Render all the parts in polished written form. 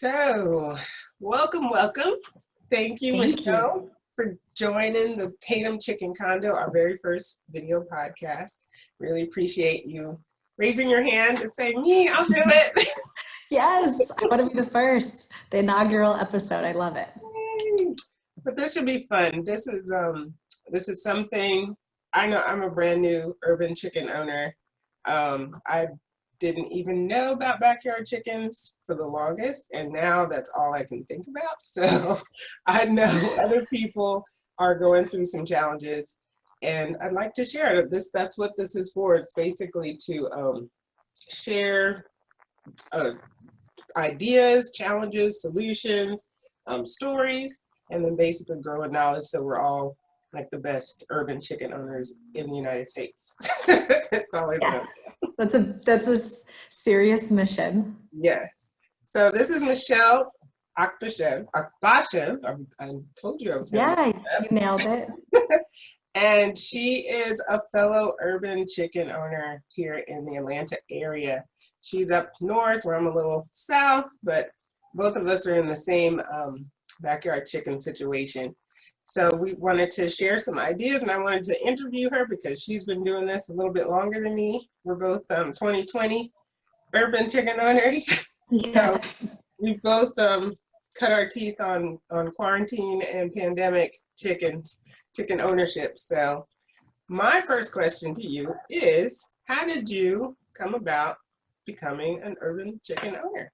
So, welcome. Thank you, Thank you. Michelle, for joining the Tatum Chicken Condo, our very first video podcast. Really appreciate you raising your hand and saying, me, I'll do it. Yes, I want to be the first, the inaugural episode. I love it. Yay. But this should be fun. This is something. I know I'm a brand new urban chicken owner. I didn't even know about backyard chickens for the longest, and now that's all I can think about. So I know other people are going through some challenges, and I'd like to share it. That's what this is for. It's basically to share ideas, challenges, solutions, stories, and then basically grow a knowledge so we're all like the best urban chicken owners in the United States. It's always Yes, that's a serious mission. yes. So this is Michelle Akbashev. I told you I was going to. Yeah, you nailed it. And she is a fellow urban chicken owner here in the Atlanta area. She's up north where I'm a little south, but both of us are in the same backyard chicken situation. So we wanted to share some ideas, and I wanted to interview her because she's been doing this a little bit longer than me. We're both 2020 urban chicken owners. Yeah. So we both cut our teeth on quarantine and pandemic chicken ownership. So my first question to you is, how did you come about becoming an urban chicken owner?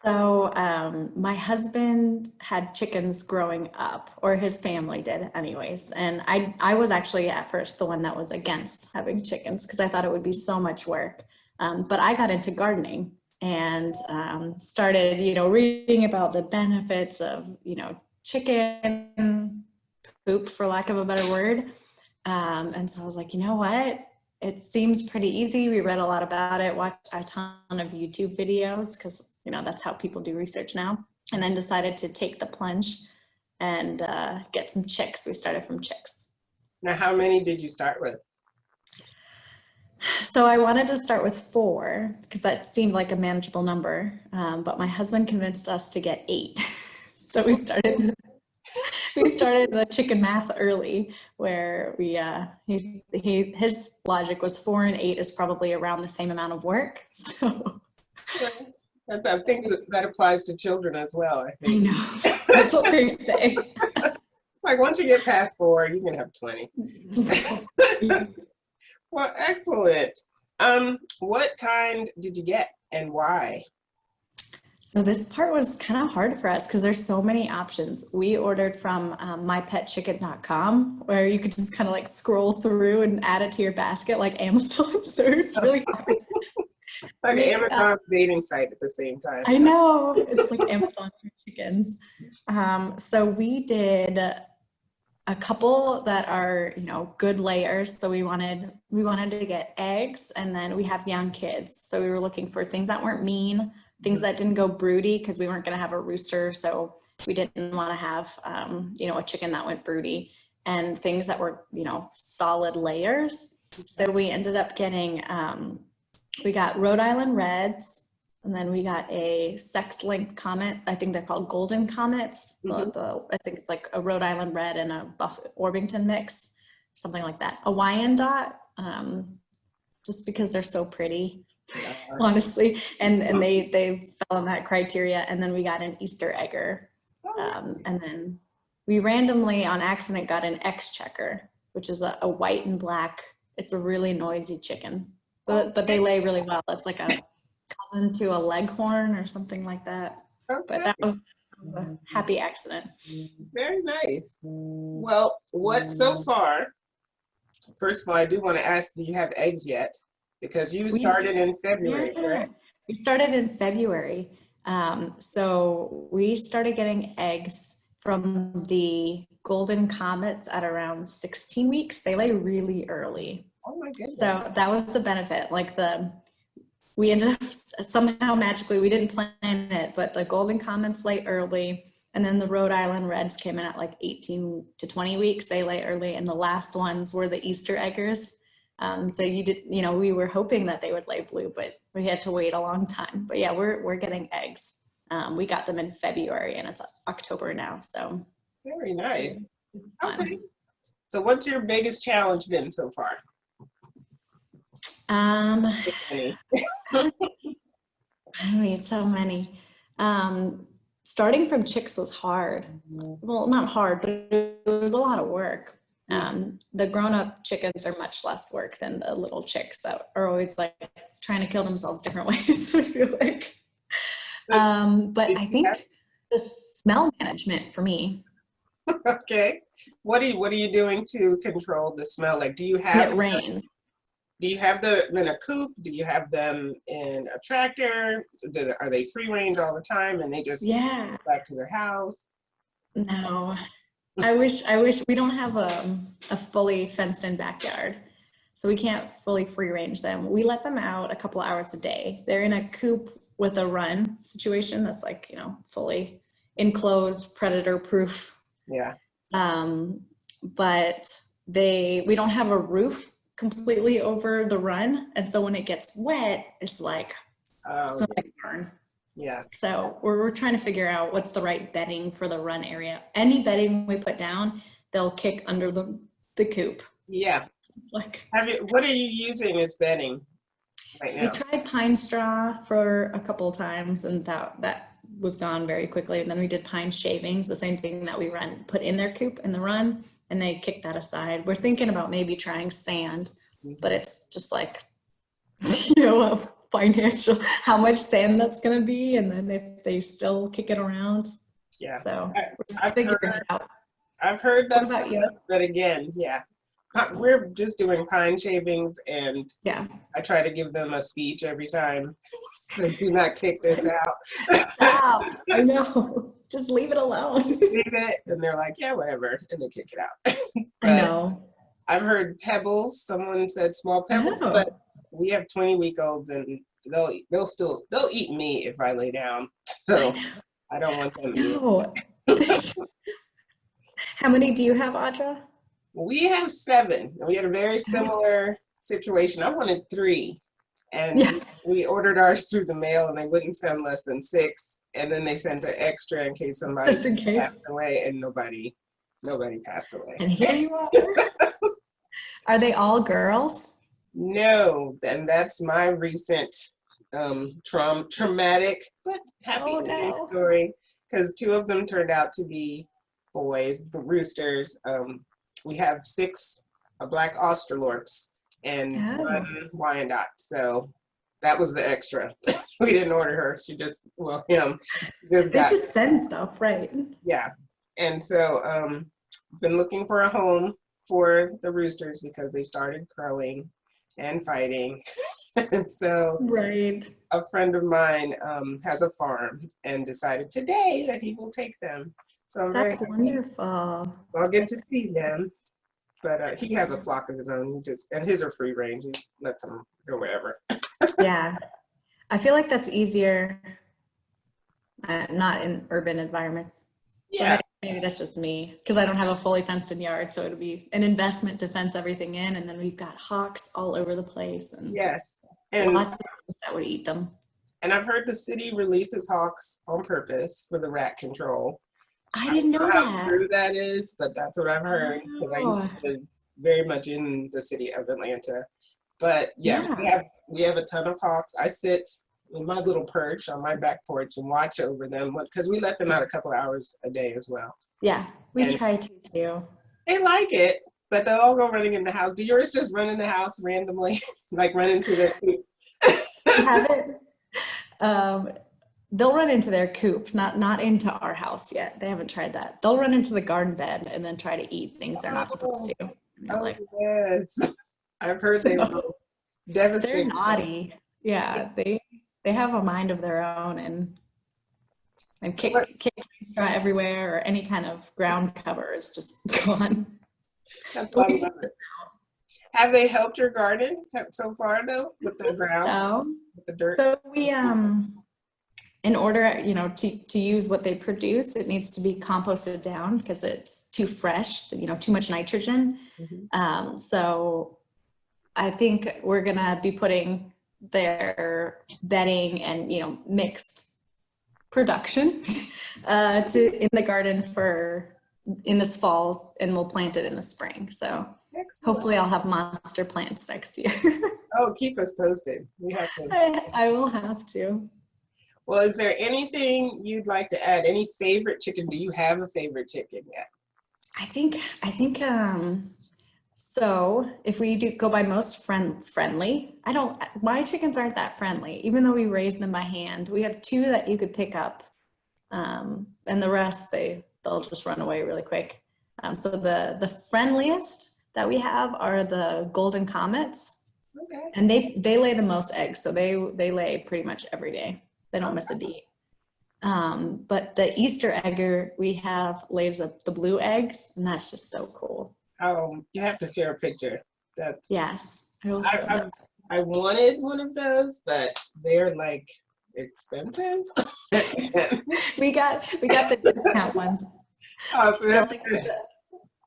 So my husband had chickens growing up, or his family did anyways. And I was actually at first the one that was against having chickens because I thought it would be so much work. But I got into gardening and started, reading about the benefits of, chicken poop, for lack of a better word. And so I was like, you know what? It seems pretty easy. We read a lot about it, watched a ton of YouTube videos because, that's how people do research now. And then decided to take the plunge and get some chicks. We started from chicks. Now, how many did you start with? So I wanted to start with 4 because that seemed like a manageable number. But my husband convinced us to get 8. So we started the chicken math early, where his logic was 4 and 8 is probably around the same amount of work. So I think that applies to children as well. I think. I know, that's what they say. It's like once you get past 4, you can have 20. Well, excellent. What kind did you get and why? So this part was kind of hard for us because there's so many options. We ordered from mypetchicken.com, where you could just kind of like scroll through and add it to your basket like Amazon. So it's really hard. Like an Amazon dating site at the same time. I know, it's like Amazon for chickens. So we did a couple that are, good layers. So we wanted to get eggs, and then we have young kids. So we were looking for things that weren't mean, things that didn't go broody because we weren't going to have a rooster. So we didn't want to have, a chicken that went broody, and things that were, solid layers. So we ended up getting, we got Rhode Island Reds, and then we got a sex-linked comet. I think they're called golden comets. I think it's like a Rhode Island Red and a Buff Orpington mix, something like that. A Wyandotte, just because they're so pretty, honestly. And they fell in that criteria. And then we got an Easter egger. And then we randomly, on accident, got an X-checker, which is a white and black. It's a really noisy chicken, but they lay really well. It's like a cousin to a leghorn or something like that. Okay. But that was a happy accident. Very nice. Well, so far, first of all, I do want to ask, do you have eggs yet? Because you started in February, correct? We started in February. So we started getting eggs from the golden comets at around 16 weeks. They lay really early. Oh my goodness. So that was the benefit. We ended up somehow magically, we didn't plan it, but the golden comets lay early, and then the Rhode Island Reds came in at like 18 to 20 weeks. They lay early, and the last ones were the Easter eggers. So we were hoping that they would lay blue, but we had to wait a long time. But yeah, we're getting eggs. We got them in February and it's October now, so. Very nice. Fun. Okay. So what's your biggest challenge been so far? If any. I mean, so many. Starting from chicks was hard. Well, not hard, but it was a lot of work. The grown-up chickens are much less work than the little chicks that are always like trying to kill themselves different ways, I feel like. But I think the smell management for me. Okay. What are you doing to control the smell? Like, do you have It rains. Do you have them in a coop? Do you have them in a tractor? Are they free range all the time and they just Yeah. go back to their house? No. I wish we don't have a fully fenced in backyard. So we can't fully free range them. We let them out a couple hours a day. They're in a coop with a run situation that's like, you know, fully enclosed, predator proof. Yeah. But we don't have a roof completely over the run. And so when it gets wet, it's like, it's like a burn. Yeah. So we're trying to figure out what's the right bedding for the run area. Any bedding we put down, they'll kick under the coop. Yeah. Like, What are you using as bedding right now? we tried pine straw for a couple of times and that was gone very quickly. And then we did pine shavings, the same thing that we put in their coop in the run, and they kicked that aside. We're thinking about maybe trying sand, but it's just like, you know, financial, how much sand that's going to be. And then if they still kick it around. Yeah. So we're figuring it out. I've heard that's about you? but again, yeah. We're just doing pine shavings, and Yeah. I try to give them a speech every time. So do not kick this out. Stop. I know. Just leave it alone. Leave it, and they're like, yeah, whatever, and they kick it out. I know. I've heard pebbles. Someone said small pebbles, Oh. but we have 20-week-olds, and they'll eat me if I lay down. So I don't want them to eat. No. How many do you have, Audra? We have 7. We had a very similar situation. I wanted 3. And we ordered ours through the mail, and they wouldn't send less than 6. And then they sent an extra in case somebody Just in case. passed away, and nobody passed away. And here you are. Are they all girls? No, and that's my recent traumatic but happy story, because 2 of them turned out to be boys, the roosters. We have 6 black Australorps and 1 Wyandotte, so that was the extra. We didn't order her. She just, him just They just send stuff, right? Yeah, and so been looking for a home for the roosters because they started crowing and fighting. And so a friend of mine has a farm and decided today that he will take them. So I'm very happy. Wonderful. I'll get to see them. But he has a flock of his own. And his are free range. He lets them go wherever. Yeah. I feel like that's easier, not in urban environments. Yeah. Maybe that's just me, because I don't have a fully fenced in yard, so it'll be an investment to fence everything in, and then we've got hawks all over the place, and yes, and lots of things that would eat them. And I've heard the city releases hawks on purpose for the rat control. I didn't know that. How true that is, but that's what I've heard, because I used to live very much in the city of Atlanta. But yeah. We have a ton of hawks. I sit in my little perch on my back porch and watch over them, because we let them out a couple hours a day as well. Yeah, we try to too. They like it, but they'll all go running in the house. Do yours just run in the house randomly, like run into their coop? Have it. They'll run into their coop, not into our house yet. They haven't tried that. They'll run into the garden bed and then try to eat things they're not supposed to. Yes, I've heard they will devastate. They're naughty. Yeah, they have a mind of their own and kick straw everywhere, or any kind of ground cover is just gone. Have they helped your garden so far though, with the ground, with the dirt? So we in order, to use what they produce, it needs to be composted down because it's too fresh, too much nitrogen. So I think we're gonna be putting their bedding and, you know, mixed production in the garden in this fall, and we'll plant it in the spring. So Excellent. hopefully I'll have monster plants next year. Oh, keep us posted. We have to. I will have to. Well, is there anything you'd like to add? Any favorite chicken? Do you have a favorite chicken yet? I think so if we do go by most friendly, my chickens aren't that friendly, even though we raise them by hand. We have 2 that you could pick up, and the rest they'll just run away really quick. So the friendliest that we have are the golden comets. Okay. And they lay the most eggs, so they lay pretty much every day. They don't miss a beat. But the Easter egger we have lays up the blue eggs, and that's just so cool. You have to share a picture. That's yes. I wanted one of those, but they're like expensive. we got the discount ones. Oh, that's like good.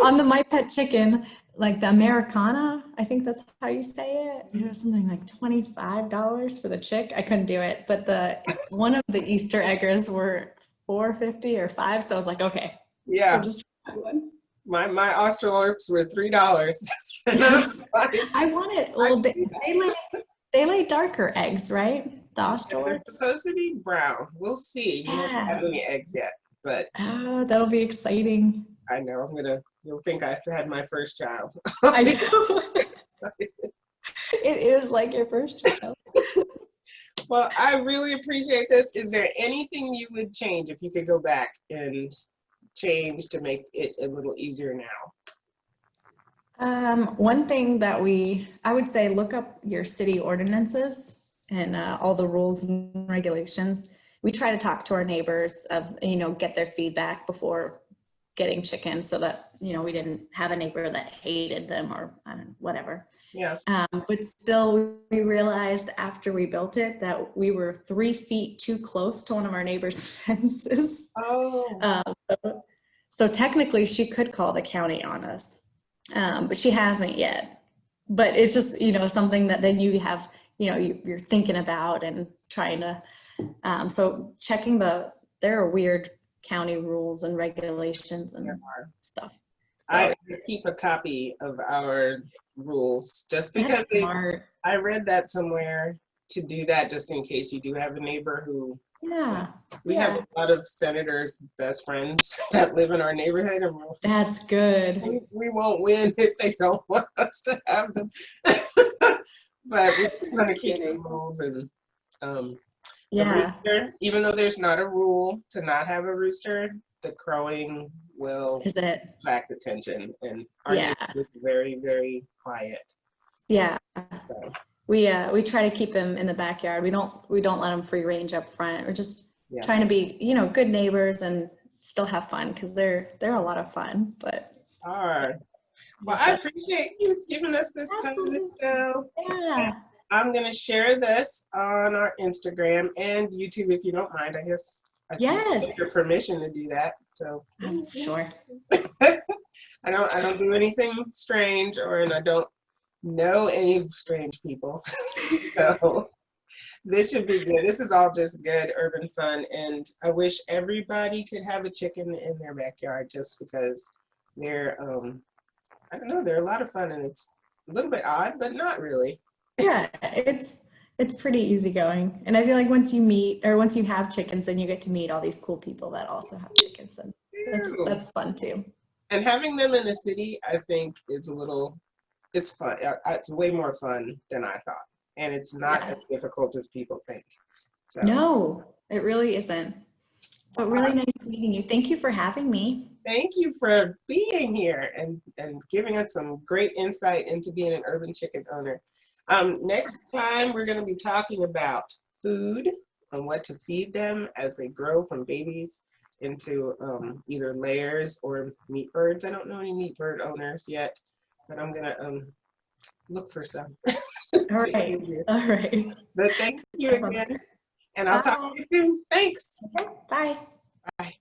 On the My Pet Chicken, like the Americana, I think that's how you say it. It was something like $25 for the chick. I couldn't do it, but one of the Easter eggers were $4.50 or $5. So I was like, okay, Yeah. we'll just try one. My Australorps were $3. I want it. Well, they lay darker eggs, right? The They're Australorps. supposed to be brown. We'll see. We haven't had any eggs yet, but that'll be exciting. I know you'll think I've had my first child. I know. It is like your first child. Well, I really appreciate this. Is there anything you would change if you could go back and change to make it a little easier now? One thing that I would say, look up your city ordinances and all the rules and regulations. We try to talk to our neighbors get their feedback before getting chickens, so that, we didn't have a neighbor that hated them or whatever. Yeah. But still, we realized after we built it that we were 3 feet too close to one of our neighbor's fences. Oh. So technically she could call the county on us, but she hasn't yet. But it's just, something that then you have, you're thinking about and trying to, so checking there are weird county rules and regulations and stuff. So, I keep a copy of our rules just because I read that somewhere to do that, just in case you do have a neighbor who, we have a lot of senators' best friends that live in our neighborhood, and that's good. We won't win if they don't want us to have them. But we're going to keep the rules. And the rooster, even though there's not a rule to not have a rooster, the crowing will attract attention, and our neighborhood is very, very quiet. Yeah. So. We try to keep them in the backyard. We don't let them free range up front. We're just trying to be, good neighbors and still have fun, because they're a lot of fun. But all right. Well, I appreciate you giving us this time, Michelle. Yeah. I'm gonna share this on our Instagram and YouTube, if you don't mind. I guess I can get your permission to do that. So sure. I don't do anything strange, and I don't know any strange people. So this should be good. This is all just good urban fun, and I wish everybody could have a chicken in their backyard, just because they're I don't know, they're a lot of fun, and it's a little bit odd, but not really. Yeah, it's pretty easygoing, and I feel like once you have chickens, then you get to meet all these cool people that also have chickens, and that's fun too. And having them in the city, I think it's fun. It's way more fun than I thought, and it's not as difficult as people think. So no, it really isn't. But really nice meeting you. Thank you for having me. Thank you for being here and giving us some great insight into being an urban chicken owner. Next time, we're going to be talking about food and what to feed them as they grow from babies into either layers or meat birds. I don't know any meat bird owners yet, but I'm going to look for some. All right. But thank you again. And I'll talk to you soon. Thanks. Okay, bye. Bye.